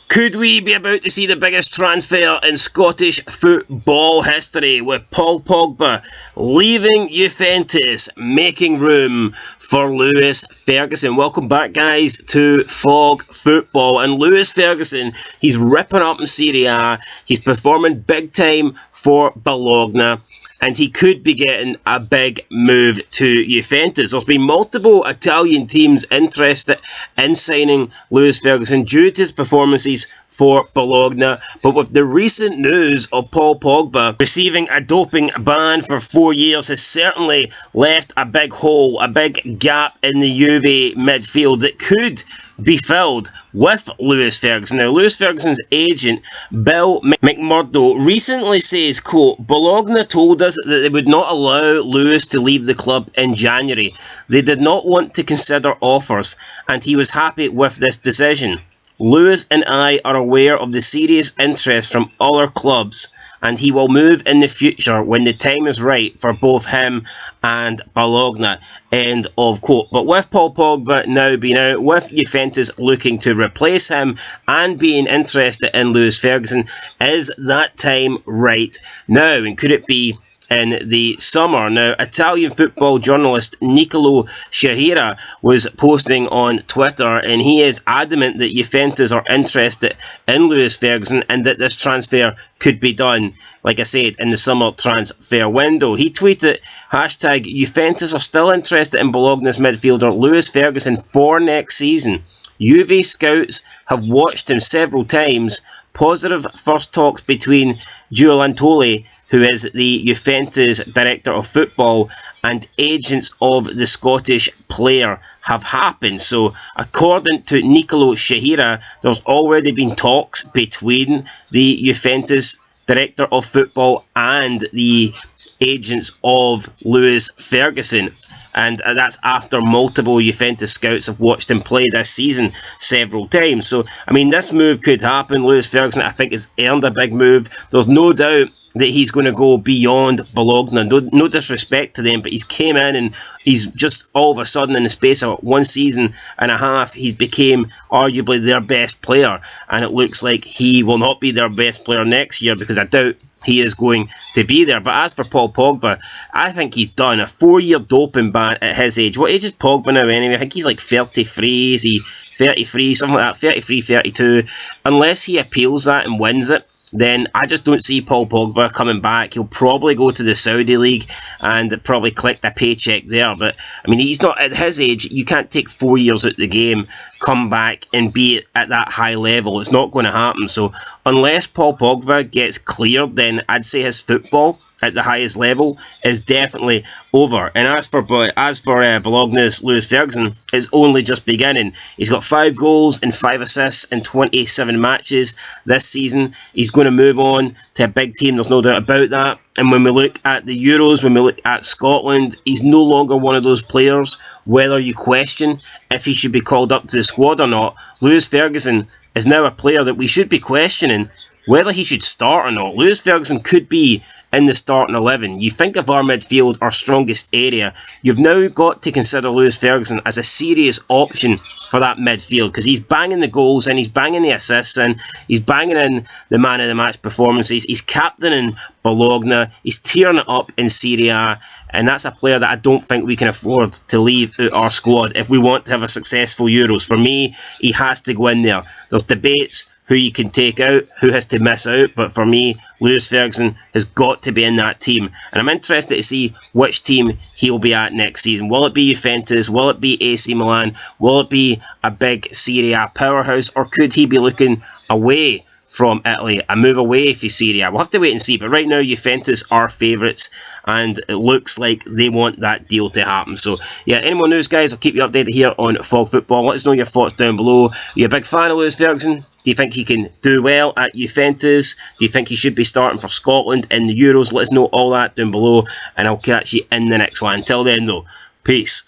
Could we be about to see the biggest transfer in Scottish football history, with Paul Pogba leaving Juventus, making room for Lewis Ferguson? Welcome back, guys, to FOG Football. And Lewis Ferguson, he's ripping up in Serie A. He's performing big time for Bologna, and he could be getting a big move to Juventus. There's been multiple Italian teams interested in signing Lewis Ferguson due to his performances for Bologna, but with the recent news of Paul Pogba receiving a doping ban for 4 years has certainly left a big hole, a big gap in the Juve midfield that could be filled with Lewis Ferguson. Now, Lewis Ferguson's agent, Bill McMurdo, recently says, quote, "Bologna told us that they would not allow Lewis to leave the club in January. They did not want to consider offers, and he was happy with this decision. Lewis and I are aware of the serious interest from other clubs, and he will move in the future when the time is right for both him and Bologna," end of quote. But with Paul Pogba now being out, with Juventus looking to replace him and being interested in Lewis Ferguson, is that time right now? And could it be in the summer? Now, Italian football journalist Nicolo Shahira was posting on Twitter, and he is adamant that Juventus are interested in Lewis Ferguson and that this transfer could be done, like I said, in the summer transfer window. He tweeted, hashtag Juventus are still interested in Bologna's midfielder Lewis Ferguson for next season. Juve scouts have watched him several times. Positive first talks between Giulantoli, who is the Juventus director of football, and agents of the Scottish player have happened. So, according to Nicolo Shahira, there's already been talks between the Juventus director of football and the agents of Lewis Ferguson. And that's after multiple Juventus scouts have watched him play this season several times. So, I mean, this move could happen. Lewis Ferguson, I think, has earned a big move. There's no doubt that he's going to go beyond Bologna. No disrespect to them, but he's came in and he's just all of a sudden, in the space of 1 season and a half, he's became arguably their best player. And it looks like he will not be their best player next year, because I doubt he is going to be there. But as for Paul Pogba, I think he's done. A 4-year doping ban at his age. What age is Pogba now anyway? I think he's like 33. Is he 33? Something like that. 33, 32. Unless he appeals that and wins it, then I just don't see Paul Pogba coming back. He'll probably go to the Saudi League and probably collect a paycheck there. But, I mean, he's not, at his age, you can't take 4 years out of the game, come back and be at that high level. It's not going to happen. So, unless Paul Pogba gets cleared, then I'd say his football at the highest level is definitely over. And as for Bologna's Lewis Ferguson, it's only just beginning. He's got 5 goals and 5 assists in 27 matches this season. He's going to move on to a big team, there's no doubt about that. And when we look at the Euros, when we look at Scotland, he's no longer one of those players, whether you question if he should be called up to the squad or not. Lewis Ferguson is now a player that we should be questioning whether he should start or not. Lewis Ferguson could be in the starting 11. You think of our midfield, our strongest area, you've now got to consider Lewis Ferguson as a serious option for that midfield, because he's banging the goals and he's banging the assists and he's banging in the man of the match performances. He's captaining Bologna, he's tearing it up in Serie A, and that's a player that I don't think we can afford to leave out our squad if we want to have a successful Euros. For me, he has to go in there. There's debates who you can take out, who has to miss out, but for me, Lewis Ferguson has got to be in that team. And I'm interested to see which team he'll be at next season. Will it be Juventus? Will it be AC Milan? Will it be a big Serie A powerhouse? Or could he be looking away from Italy, a move away from Serie A? We'll have to wait and see, but right now Juventus are favourites and it looks like they want that deal to happen. So yeah, any more news, guys, I'll keep you updated here on FOG Football. Let us know your thoughts down below. Are you a big fan of Lewis Ferguson? Do you think he can do well at Juventus? Do you think he should be starting for Scotland in the Euros? Let us know all that down below and I'll catch you in the next one. Until then though, peace.